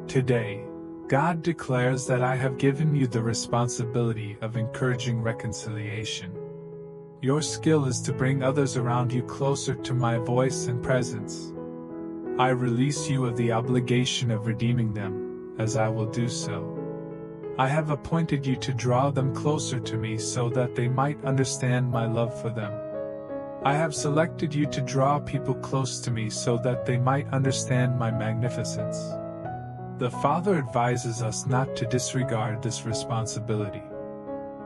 Today, God declares that I have given you the responsibility of encouraging reconciliation. Your skill is to bring others around you closer to my voice and presence. I release you of the obligation of redeeming them, as I will do so. I have appointed you to draw them closer to me so that they might understand my love for them. I have selected you to draw people close to me so that they might understand my magnificence. The Father advises us not to disregard this responsibility.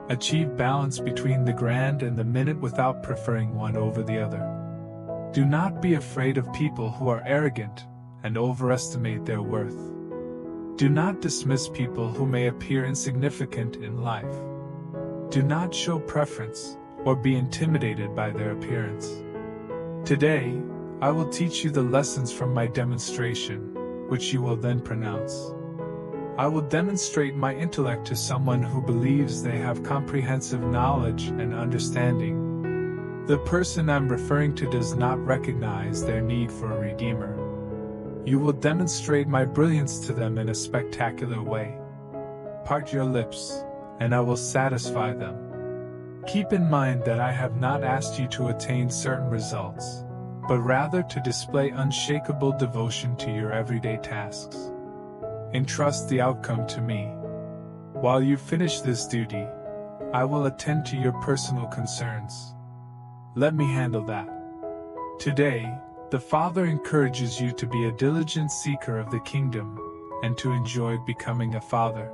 Achieve balance between the grand and the minute without preferring one over the other. Do not be afraid of people who are arrogant and overestimate their worth. Do not dismiss people who may appear insignificant in life. Do not show preference or be intimidated by their appearance. Today, I will teach you the lessons from my demonstration, which you will then pronounce. I will demonstrate my intellect to someone who believes they have comprehensive knowledge and understanding. The person I'm referring to does not recognize their need for a redeemer. You will demonstrate my brilliance to them in a spectacular way. Part your lips, and I will satisfy them. Keep in mind that I have not asked you to attain certain results, but rather to display unshakable devotion to your everyday tasks. Entrust the outcome to me. While you finish this duty, I will attend to your personal concerns. Let me handle that. Today, the Father encourages you to be a diligent seeker of the kingdom and to enjoy becoming a father.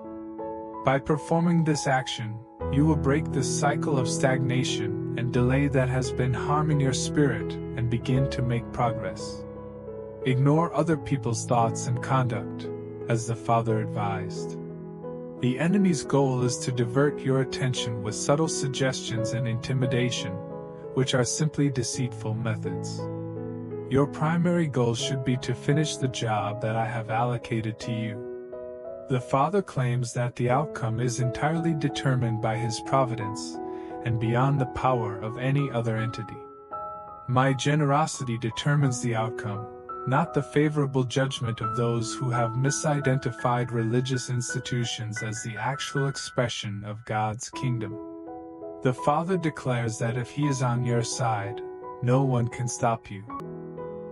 By performing this action, you will break the cycle of stagnation and delay that has been harming your spirit and begin to make progress. Ignore other people's thoughts and conduct, as the Father advised. The enemy's goal is to divert your attention with subtle suggestions and intimidation, which are simply deceitful methods. Your primary goal should be to finish the job that I have allocated to you. The Father claims that the outcome is entirely determined by His providence and beyond the power of any other entity. My generosity determines the outcome, not the favorable judgment of those who have misidentified religious institutions as the actual expression of God's kingdom. The Father declares that if He is on your side, no one can stop you.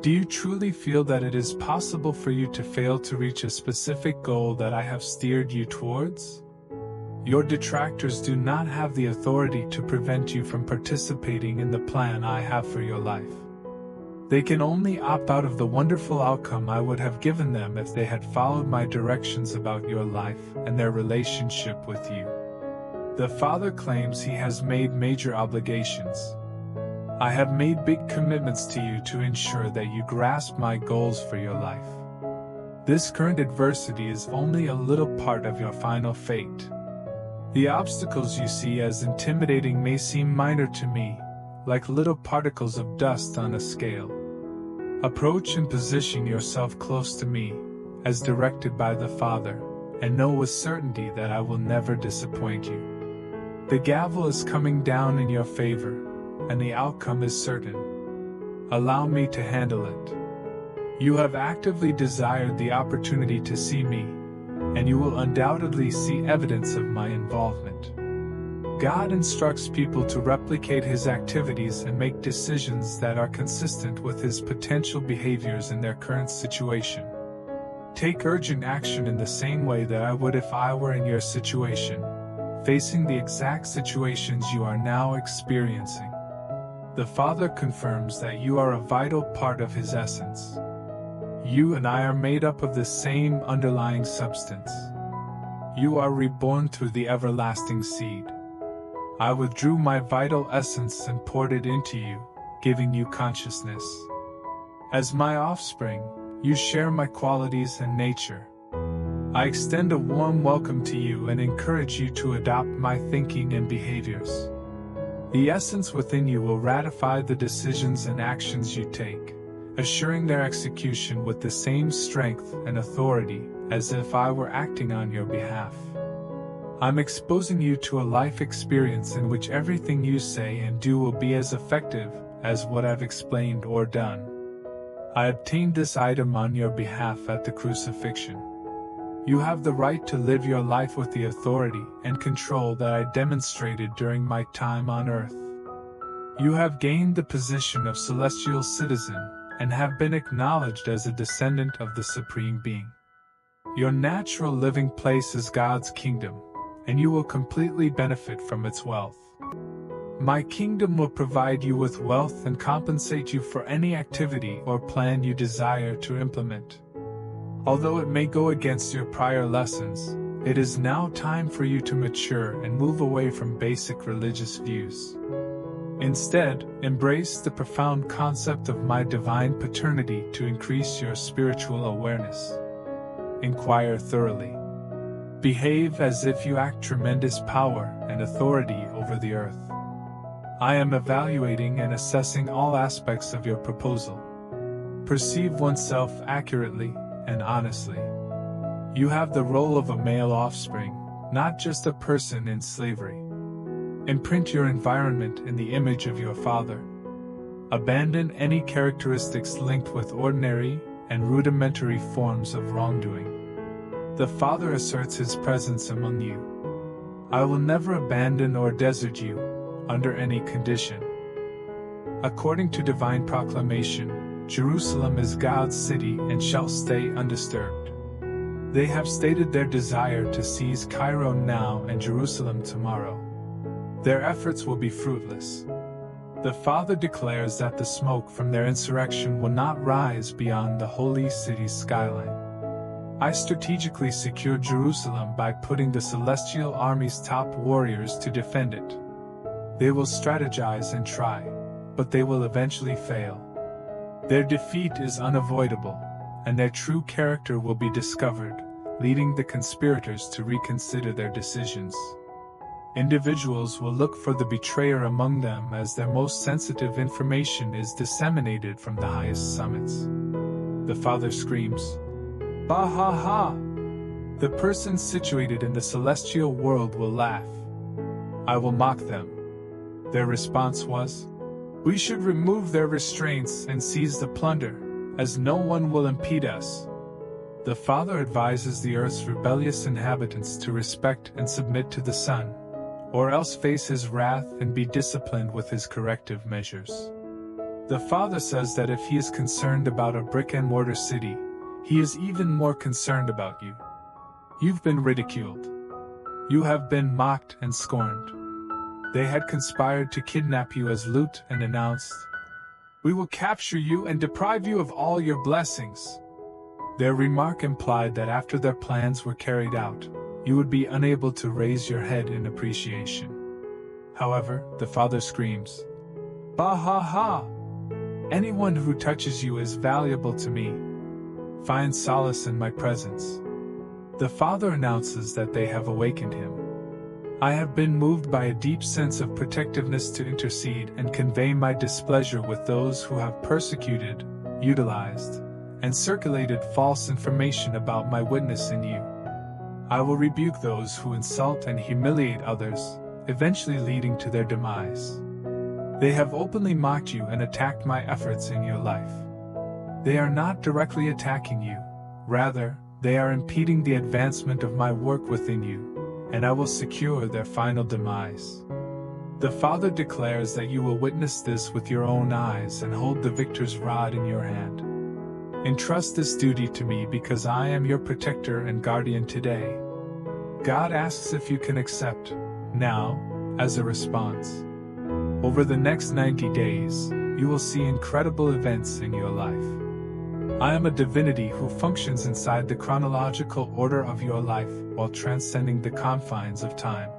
Do you truly feel that it is possible for you to fail to reach a specific goal that I have steered you towards? Your detractors do not have the authority to prevent you from participating in the plan I have for your life. They can only opt out of the wonderful outcome I would have given them if they had followed my directions about your life and their relationship with you. The Father claims He has made major obligations. I have made big commitments to you to ensure that you grasp my goals for your life. This current adversity is only a little part of your final fate. The obstacles you see as intimidating may seem minor to me, like little particles of dust on a scale. Approach and position yourself close to me, as directed by the Father, and know with certainty that I will never disappoint you. The gavel is coming down in your favor, and the outcome is certain. Allow me to handle it. You have actively desired the opportunity to see me, and you will undoubtedly see evidence of my involvement. God instructs people to replicate His activities and make decisions that are consistent with His potential behaviors in their current situation. Take urgent action in the same way that I would if I were in your situation, facing the exact situations you are now experiencing. The Father confirms that you are a vital part of His essence. You and I are made up of the same underlying substance. You are reborn through the everlasting seed. I withdrew my vital essence and poured it into you, giving you consciousness. As my offspring, you share my qualities and nature. I extend a warm welcome to you and encourage you to adopt my thinking and behaviors. The essence within you will ratify the decisions and actions you take, assuring their execution with the same strength and authority as if I were acting on your behalf. I'm exposing you to a life experience in which everything you say and do will be as effective as what I've explained or done. I obtained this item on your behalf at the crucifixion. You have the right to live your life with the authority and control that I demonstrated during my time on earth. You have gained the position of celestial citizen and have been acknowledged as a descendant of the Supreme Being. Your natural living place is God's kingdom, and you will completely benefit from its wealth. My kingdom will provide you with wealth and compensate you for any activity or plan you desire to implement. Although it may go against your prior lessons, it is now time for you to mature and move away from basic religious views. Instead, embrace the profound concept of my divine paternity to increase your spiritual awareness. Inquire thoroughly. Behave as if you act tremendous power and authority over the earth. I am evaluating and assessing all aspects of your proposal. Perceive oneself accurately and honestly. You have the role of a male offspring, not just a person in slavery. Imprint your environment in the image of your father. Abandon any characteristics linked with ordinary and rudimentary forms of wrongdoing. The Father asserts His presence among you. I will never abandon or desert you, under any condition. According to divine proclamation, Jerusalem is God's city and shall stay undisturbed. They have stated their desire to seize Cairo now and Jerusalem tomorrow. Their efforts will be fruitless. The Father declares that the smoke from their insurrection will not rise beyond the holy city's skyline. I strategically secured Jerusalem by putting the celestial army's top warriors to defend it. They will strategize and try, but they will eventually fail. Their defeat is unavoidable, and their true character will be discovered, leading the conspirators to reconsider their decisions. Individuals will look for the betrayer among them as their most sensitive information is disseminated from the highest summits. The Father screams, "Bah ha ha!" The persons situated in the celestial world will laugh. I will mock them. Their response was, "We should remove their restraints and seize the plunder, as no one will impede us." The Father advises the earth's rebellious inhabitants to respect and submit to the Son, or else face His wrath and be disciplined with His corrective measures. The Father says that if He is concerned about a brick-and-mortar city, He is even more concerned about you. You've been ridiculed. You have been mocked and scorned. They had conspired to kidnap you as loot and announced, "We will capture you and deprive you of all your blessings." Their remark implied that after their plans were carried out, you would be unable to raise your head in appreciation. However, the Father screams, "Bah ha ha! Anyone who touches you is valuable to me. Find solace in my presence." The Father announces that they have awakened Him. I have been moved by a deep sense of protectiveness to intercede and convey my displeasure with those who have persecuted, utilized, and circulated false information about my witness in you. I will rebuke those who insult and humiliate others, eventually leading to their demise. They have openly mocked you and attacked my efforts in your life. They are not directly attacking you, rather, they are impeding the advancement of my work within you, and I will secure their final demise. The Father declares that you will witness this with your own eyes and hold the victor's rod in your hand. Entrust this duty to me because I am your protector and guardian today. God asks if you can accept, now, as a response. Over the next 90 days, you will see incredible events in your life. I am a divinity who functions inside the chronological order of your life while transcending the confines of time.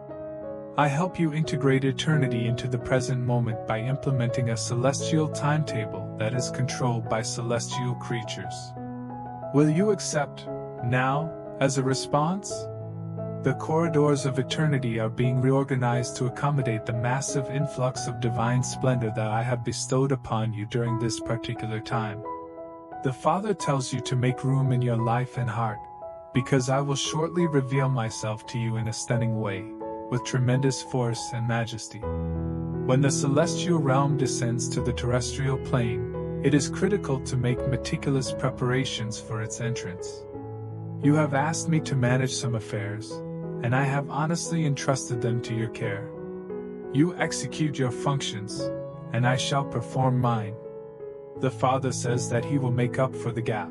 I help you integrate eternity into the present moment by implementing a celestial timetable that is controlled by celestial creatures. Will you accept, now, as a response? The corridors of eternity are being reorganized to accommodate the massive influx of divine splendor that I have bestowed upon you during this particular time. The Father tells you to make room in your life and heart, because I will shortly reveal myself to you in a stunning way, with tremendous force and majesty. When the celestial realm descends to the terrestrial plane, it is critical to make meticulous preparations for its entrance. You have asked me to manage some affairs, and I have honestly entrusted them to your care. You execute your functions, and I shall perform mine. The Father says that He will make up for the gap.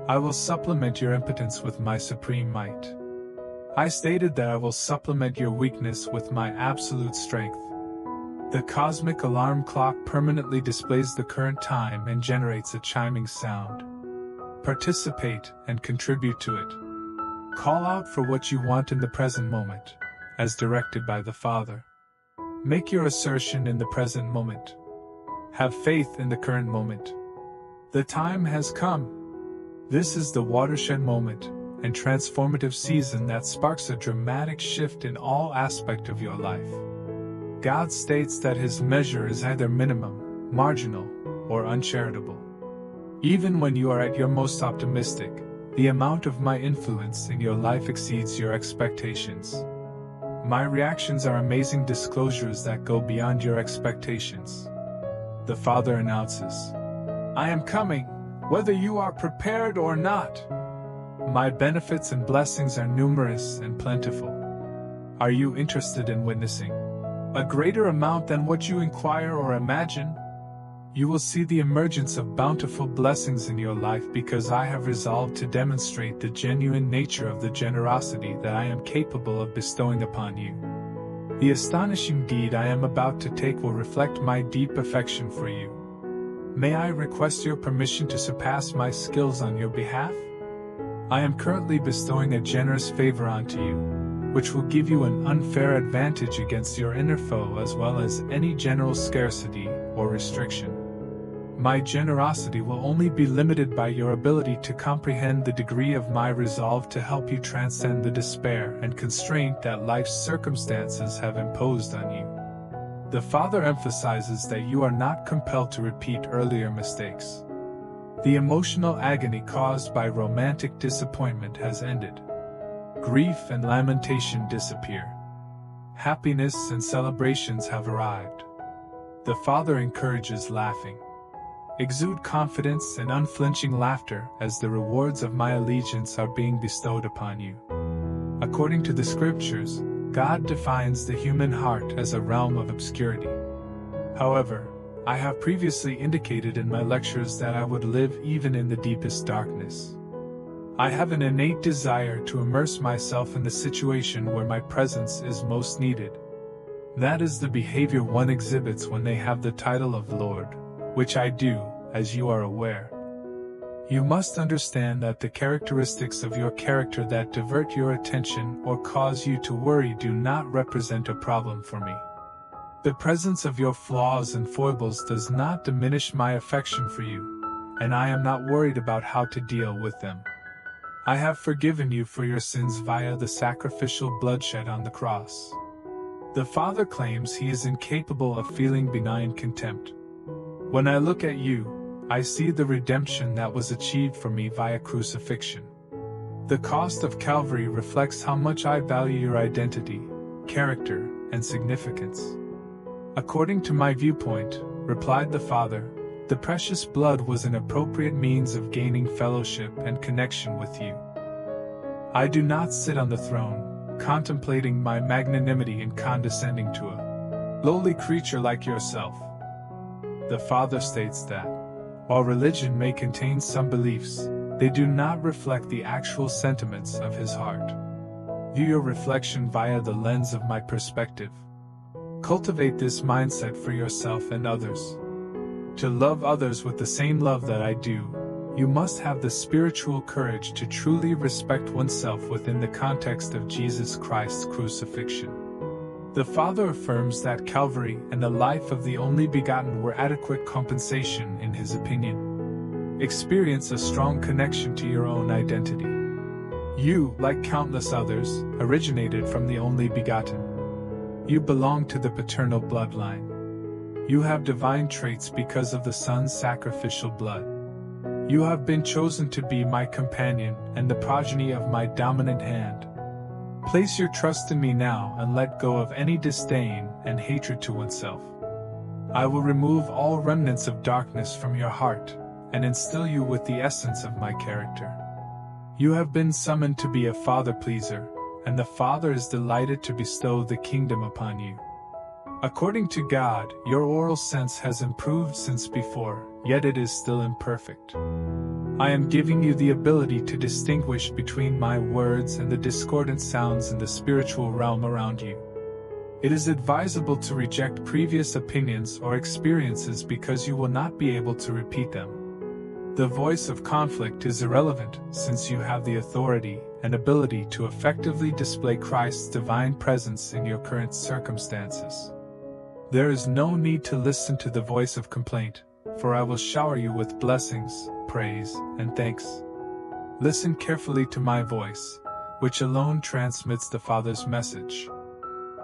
I will supplement your impotence with my supreme might. I stated that I will supplement your weakness with my absolute strength. The cosmic alarm clock permanently displays the current time and generates a chiming sound. Participate and contribute to it. Call out for what you want in the present moment, as directed by the Father. Make your assertion in the present moment. Have faith in the current moment. The time has come. This is the watershed moment and transformative season that sparks a dramatic shift in all aspects of your life. God states that His measure is either minimum, marginal, or uncharitable. Even when you are at your most optimistic, the amount of my influence in your life exceeds your expectations. My reactions are amazing disclosures that go beyond your expectations. The Father announces, I am coming, whether you are prepared or not. My benefits and blessings are numerous and plentiful. Are you interested in witnessing a greater amount than what you inquire or imagine? You will see the emergence of bountiful blessings in your life because I have resolved to demonstrate the genuine nature of the generosity that I am capable of bestowing upon you. The astonishing deed I am about to take will reflect my deep affection for you. May I request your permission to surpass my skills on your behalf? I am currently bestowing a generous favor onto you, which will give you an unfair advantage against your inner foe as well as any general scarcity or restriction. My generosity will only be limited by your ability to comprehend the degree of my resolve to help you transcend the despair and constraint that life's circumstances have imposed on you. The Father emphasizes that you are not compelled to repeat earlier mistakes. The emotional agony caused by romantic disappointment has ended. Grief and lamentation disappear. Happiness and celebrations have arrived. The Father encourages laughing. Exude confidence and unflinching laughter as the rewards of my allegiance are being bestowed upon you. According to the Scriptures, God defines the human heart as a realm of obscurity. However, I have previously indicated in my lectures that I would live even in the deepest darkness. I have an innate desire to immerse myself in the situation where my presence is most needed. That is the behavior one exhibits when they have the title of Lord, which I do, as you are aware. You must understand that the characteristics of your character that divert your attention or cause you to worry do not represent a problem for me. The presence of your flaws and foibles does not diminish my affection for you, and I am not worried about how to deal with them. I have forgiven you for your sins via the sacrificial bloodshed on the cross. The Father claims He is incapable of feeling benign contempt. When I look at you, I see the redemption that was achieved for me via crucifixion. The cost of Calvary reflects how much I value your identity, character, and significance. According to my viewpoint, replied the Father, the precious blood was an appropriate means of gaining fellowship and connection with you. I do not sit on the throne, contemplating my magnanimity and condescending to a lowly creature like yourself. The Father states that, while religion may contain some beliefs, they do not reflect the actual sentiments of His heart. View your reflection via the lens of my perspective. Cultivate this mindset for yourself and others. To love others with the same love that I do, you must have the spiritual courage to truly respect oneself within the context of Jesus Christ's crucifixion. The Father affirms that Calvary and the life of the only begotten were adequate compensation in His opinion. Experience a strong connection to your own identity. You, like countless others, originated from the only begotten. You belong to the paternal bloodline. You have divine traits because of the Son's sacrificial blood. You have been chosen to be my companion and the progeny of my dominant hand. Place your trust in me now and let go of any disdain and hatred to oneself. I will remove all remnants of darkness from your heart and instill you with the essence of my character. You have been summoned to be a father-pleaser, and the Father is delighted to bestow the kingdom upon you. According to God, your oral sense has improved since before, yet it is still imperfect. I am giving you the ability to distinguish between my words and the discordant sounds in the spiritual realm around you. It is advisable to reject previous opinions or experiences because you will not be able to repeat them. The voice of conflict is irrelevant, since you have the authority and ability to effectively display Christ's divine presence in your current circumstances. There is no need to listen to the voice of complaint, for I will shower you with blessings, praise, and thanks. Listen carefully to my voice, which alone transmits the Father's message.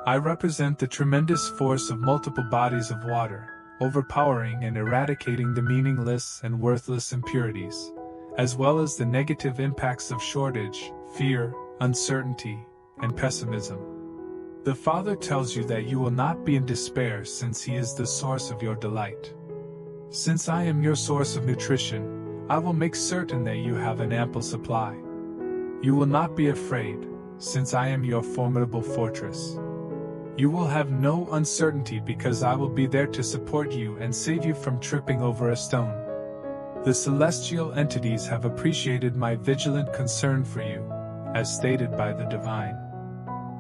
I represent the tremendous force of multiple bodies of water, overpowering and eradicating the meaningless and worthless impurities, as well as the negative impacts of shortage, fear, uncertainty, and pessimism. The Father tells you that you will not be in despair since He is the source of your delight. Since I am your source of nutrition, I will make certain that you have an ample supply. You will not be afraid, since I am your formidable fortress. You will have no uncertainty because I will be there to support you and save you from tripping over a stone. The celestial entities have appreciated my vigilant concern for you, as stated by the divine.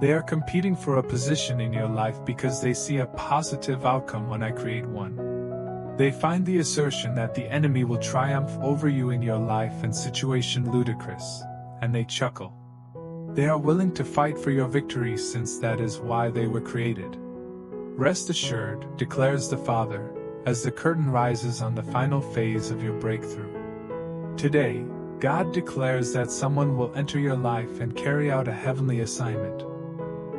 They are competing for a position in your life because they see a positive outcome when I create one. They find the assertion that the enemy will triumph over you in your life and situation ludicrous, and they chuckle. They are willing to fight for your victory since that is why they were created. Rest assured, declares the Father, as the curtain rises on the final phase of your breakthrough. Today, God declares that someone will enter your life and carry out a heavenly assignment.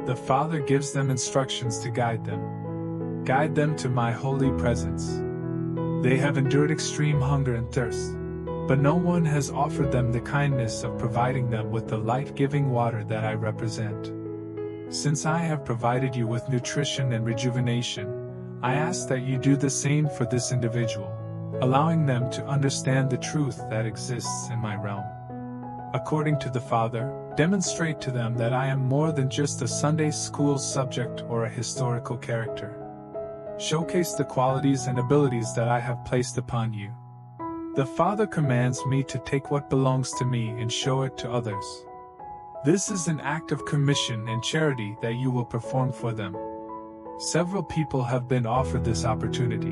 The Father gives them instructions to guide them. Guide them to my holy presence. They have endured extreme hunger and thirst, but no one has offered them the kindness of providing them with the life-giving water that I represent. Since I have provided you with nutrition and rejuvenation, I ask that you do the same for this individual, allowing them to understand the truth that exists in my realm. According to the Father, demonstrate to them that I am more than just a Sunday school subject or a historical character. Showcase the qualities and abilities that I have placed upon you. The Father commands me to take what belongs to me and show it to others. This is an act of commission and charity that you will perform for them. Several people have been offered this opportunity,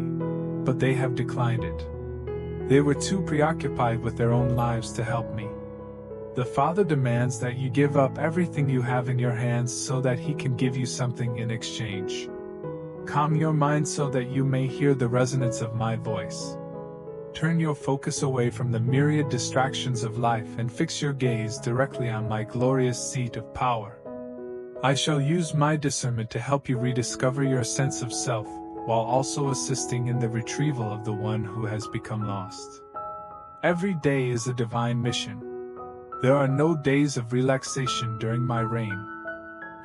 but they have declined it. They were too preoccupied with their own lives to help me. The Father demands that you give up everything you have in your hands so that He can give you something in exchange. Calm your mind so that you may hear the resonance of my voice. Turn your focus away from the myriad distractions of life and fix your gaze directly on my glorious seat of power. I shall use my discernment to help you rediscover your sense of self, while also assisting in the retrieval of the one who has become lost. Every day is a divine mission. There are no days of relaxation during my reign.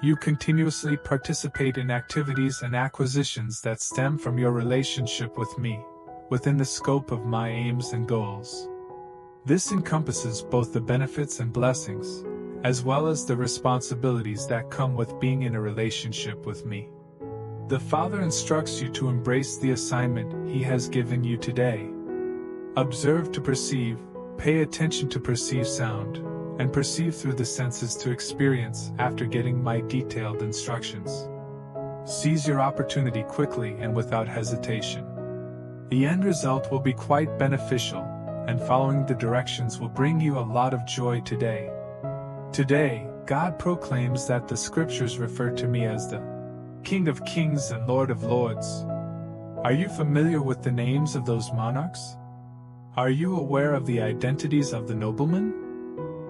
You continuously participate in activities and acquisitions that stem from your relationship with me, within the scope of my aims and goals. This encompasses both the benefits and blessings, as well as the responsibilities that come with being in a relationship with me. The Father instructs you to embrace the assignment He has given you today. Observe to perceive, pay attention to perceive sound, and perceive through the senses to experience after getting my detailed instructions. Seize your opportunity quickly and without hesitation. The end result will be quite beneficial, and following the directions will bring you a lot of joy today. Today, God proclaims that the Scriptures refer to me as the King of Kings and Lord of Lords. Are you familiar with the names of those monarchs? Are you aware of the identities of the noblemen?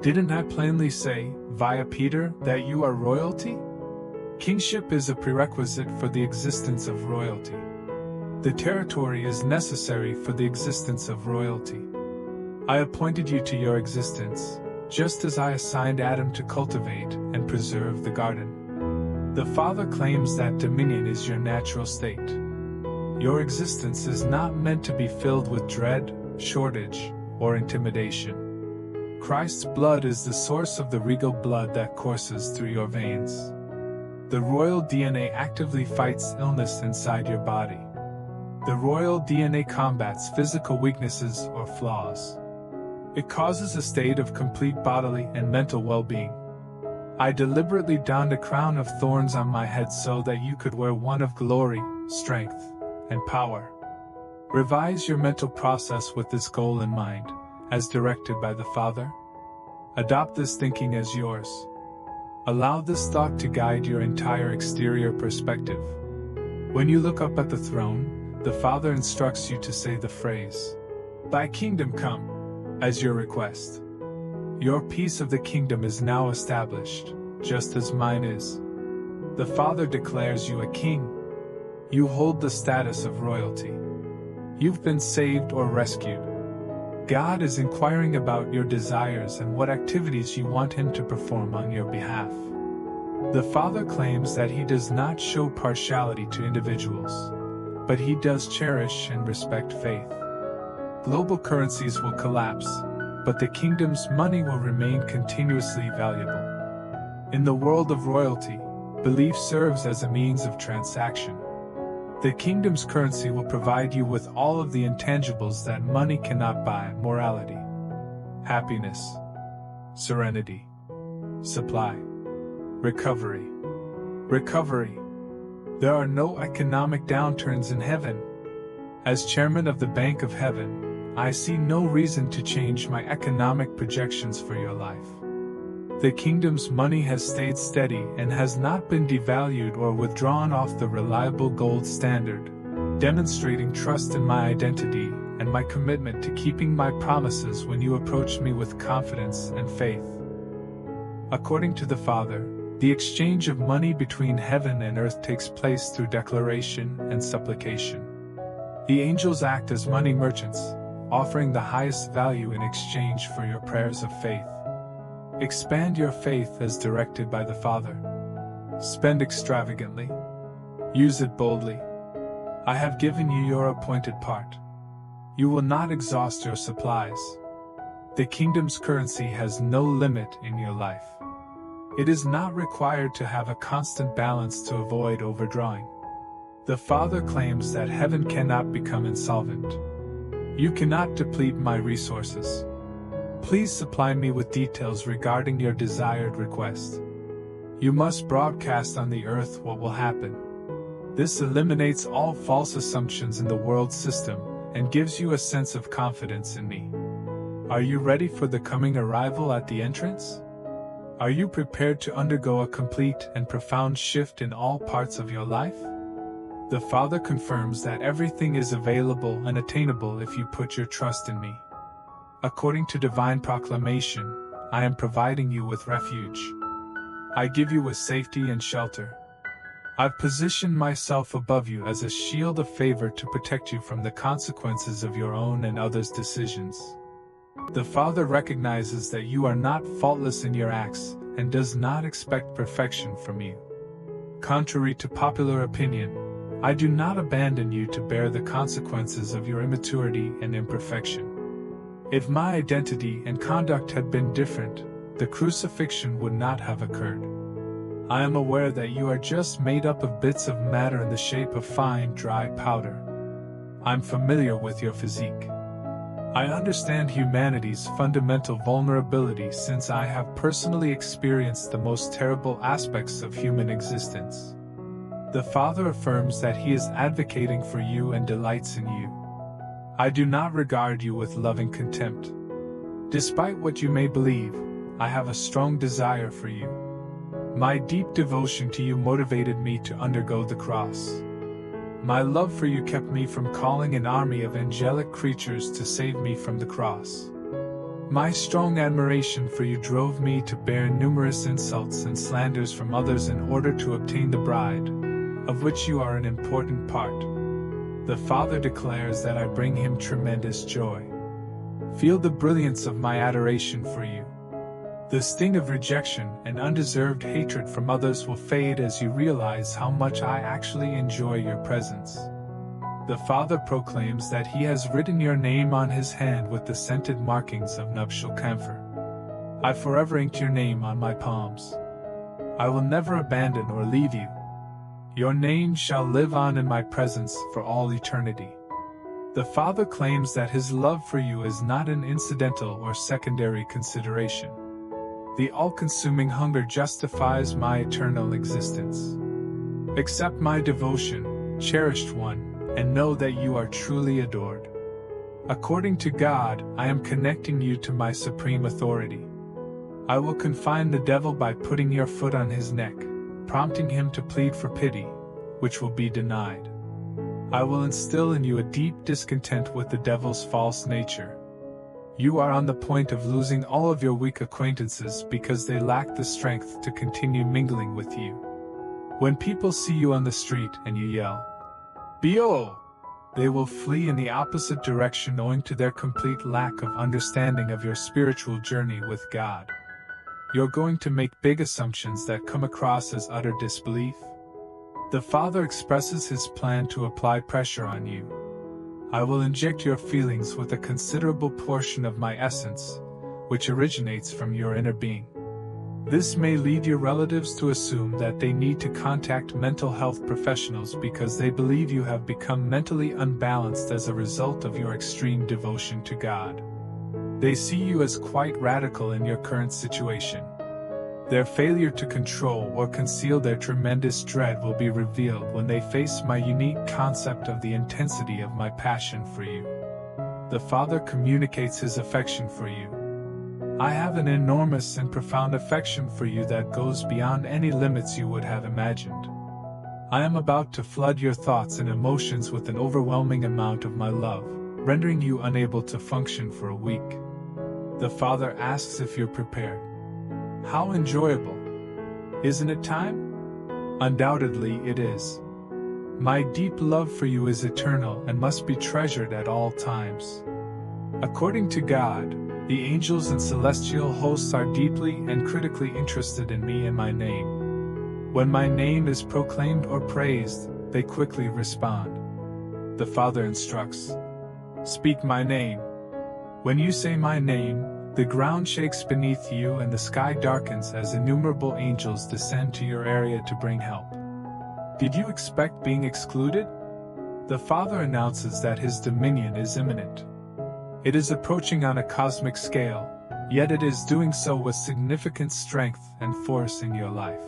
Didn't I plainly say, via Peter, that you are royalty? Kingship is a prerequisite for the existence of royalty. The territory is necessary for the existence of royalty. I appointed you to your existence, just as I assigned Adam to cultivate and preserve the garden. The Father claims that dominion is your natural state. Your existence is not meant to be filled with dread, shortage, or intimidation. Christ's blood is the source of the regal blood that courses through your veins. The royal DNA actively fights illness inside your body. The royal DNA combats physical weaknesses or flaws. It causes a state of complete bodily and mental well-being. I deliberately donned a crown of thorns on my head so that you could wear one of glory, strength, and power. Revise your mental process with this goal in mind, as directed by the Father. Adopt this thinking as yours. Allow this thought to guide your entire exterior perspective. When you look up at the throne, the Father instructs you to say the phrase, "Thy kingdom come," as your request. Your piece of the kingdom is now established, just as mine is. The Father declares you a king. You hold the status of royalty. You've been saved or rescued. God is inquiring about your desires and what activities you want Him to perform on your behalf. The Father claims that He does not show partiality to individuals, but He does cherish and respect faith. Global currencies will collapse, but the kingdom's money will remain continuously valuable. In the world of royalty, belief serves as a means of transaction. The kingdom's currency will provide you with all of the intangibles that money cannot buy: morality, happiness, serenity, supply, recovery. Recovery. There are no economic downturns in heaven. As chairman of the Bank of Heaven, I see no reason to change my economic projections for your life. The kingdom's money has stayed steady and has not been devalued or withdrawn off the reliable gold standard, demonstrating trust in my identity and my commitment to keeping my promises when you approach me with confidence and faith. According to the Father, the exchange of money between heaven and earth takes place through declaration and supplication. The angels act as money merchants, offering the highest value in exchange for your prayers of faith. Expand your faith as directed by the Father. Spend extravagantly. Use it boldly. I have given you your appointed part. You will not exhaust your supplies. The kingdom's currency has no limit in your life. It is not required to have a constant balance to avoid overdrawing. The Father claims that heaven cannot become insolvent. You cannot deplete my resources. Please supply me with details regarding your desired request. You must broadcast on the earth what will happen. This eliminates all false assumptions in the world system and gives you a sense of confidence in me. Are you ready for the coming arrival at the entrance? Are you prepared to undergo a complete and profound shift in all parts of your life? The Father confirms that everything is available and attainable if you put your trust in me. According to divine proclamation, I am providing you with refuge. I give you with safety and shelter. I've positioned myself above you as a shield of favor to protect you from the consequences of your own and others' decisions. The Father recognizes that you are not faultless in your acts and does not expect perfection from you. Contrary to popular opinion, I do not abandon you to bear the consequences of your immaturity and imperfection. If my identity and conduct had been different, the crucifixion would not have occurred. I am aware that you are just made up of bits of matter in the shape of fine, dry powder. I'm familiar with your physique. I understand humanity's fundamental vulnerability since I have personally experienced the most terrible aspects of human existence. The Father affirms that He is advocating for you and delights in you. I do not regard you with loving contempt. Despite what you may believe, I have a strong desire for you. My deep devotion to you motivated me to undergo the cross. My love for you kept me from calling an army of angelic creatures to save me from the cross. My strong admiration for you drove me to bear numerous insults and slanders from others in order to obtain the bride, of which you are an important part. The Father declares that I bring Him tremendous joy. Feel the brilliance of my adoration for you. The sting of rejection and undeserved hatred from others will fade as you realize how much I actually enjoy your presence. The Father proclaims that He has written your name on His hand with the scented markings of nuptial camphor. I forever inked your name on my palms. I will never abandon or leave you. Your name shall live on in my presence for all eternity. The Father claims that his love for you is not an incidental or secondary consideration. The all-consuming hunger justifies my eternal existence. Accept my devotion, cherished one, and know that you are truly adored. According to God, I am connecting you to my supreme authority. I will confine the devil by putting your foot on his neck, prompting him to plead for pity, which will be denied. I will instill in you a deep discontent with the devil's false nature. You are on the point of losing all of your weak acquaintances because they lack the strength to continue mingling with you. When people see you on the street and you yell, "Bio!" they will flee in the opposite direction owing to their complete lack of understanding of your spiritual journey with God. You're going to make big assumptions that come across as utter disbelief. The Father expresses his plan to apply pressure on you. I will inject your feelings with a considerable portion of my essence, which originates from your inner being. This may lead your relatives to assume that they need to contact mental health professionals because they believe you have become mentally unbalanced as a result of your extreme devotion to God. They see you as quite radical in your current situation. Their failure to control or conceal their tremendous dread will be revealed when they face my unique concept of the intensity of my passion for you. The Father communicates his affection for you. I have an enormous and profound affection for you that goes beyond any limits you would have imagined. I am about to flood your thoughts and emotions with an overwhelming amount of my love, rendering you unable to function for a week. The Father asks if you're prepared. How enjoyable! Isn't it time? Undoubtedly it is. My deep love for you is eternal and must be treasured at all times. According to God, the angels and celestial hosts are deeply and critically interested in me and my name. When my name is proclaimed or praised, they quickly respond. The Father instructs, "Speak my name." When you say my name, the ground shakes beneath you and the sky darkens as innumerable angels descend to your area to bring help. Did you expect being excluded? The Father announces that his dominion is imminent. It is approaching on a cosmic scale, yet it is doing so with significant strength and force in your life.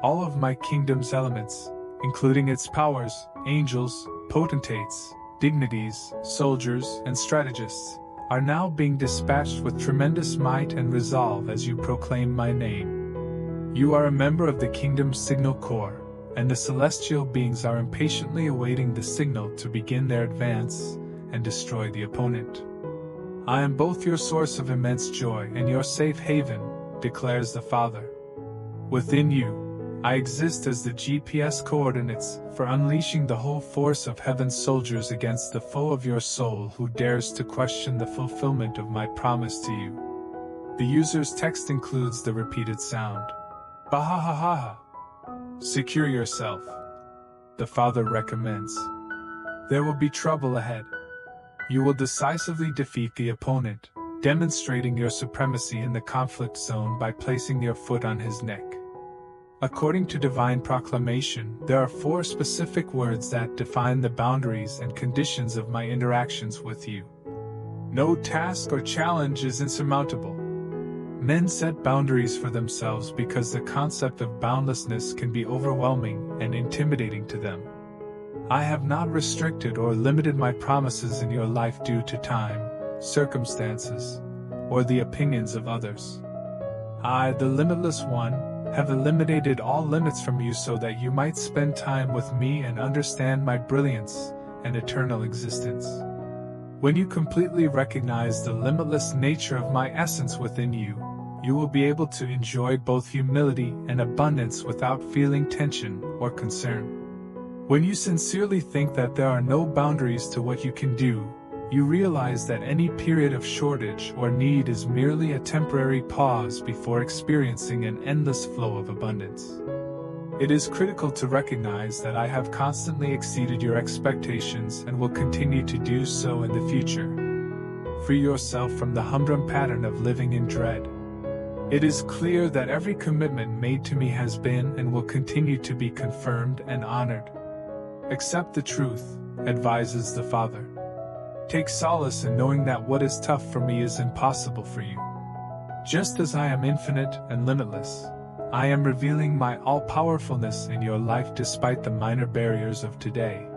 All of my kingdom's elements, including its powers, angels, potentates, dignities, soldiers, and strategists, are now being dispatched with tremendous might and resolve as you proclaim my name. You are a member of the kingdom's signal corps, and the celestial beings are impatiently awaiting the signal to begin their advance and destroy the opponent. I am both your source of immense joy and your safe haven, declares the Father. Within you, I exist as the GPS coordinates for unleashing the whole force of heaven's soldiers against the foe of your soul who dares to question the fulfillment of my promise to you. The user's text includes the repeated sound, "Bahahaha." Secure yourself. The Father recommends. There will be trouble ahead. You will decisively defeat the opponent, demonstrating your supremacy in the conflict zone by placing your foot on his neck. According to divine proclamation, there are 4 specific words that define the boundaries and conditions of my interactions with you. No task or challenge is insurmountable. Men set boundaries for themselves because the concept of boundlessness can be overwhelming and intimidating to them. I have not restricted or limited my promises in your life due to time, circumstances, or the opinions of others. I, the Limitless One, have eliminated all limits from you so that you might spend time with me and understand my brilliance and eternal existence. When you completely recognize the limitless nature of my essence within you, you will be able to enjoy both humility and abundance without feeling tension or concern. When you sincerely think that there are no boundaries to what you can do, you realize that any period of shortage or need is merely a temporary pause before experiencing an endless flow of abundance. It is critical to recognize that I have constantly exceeded your expectations and will continue to do so in the future. Free yourself from the humdrum pattern of living in dread. It is clear that every commitment made to me has been and will continue to be confirmed and honored. Accept the truth, advises the Father. Take solace in knowing that what is tough for me is impossible for you. Just as I am infinite and limitless, I am revealing my all-powerfulness in your life despite the minor barriers of today.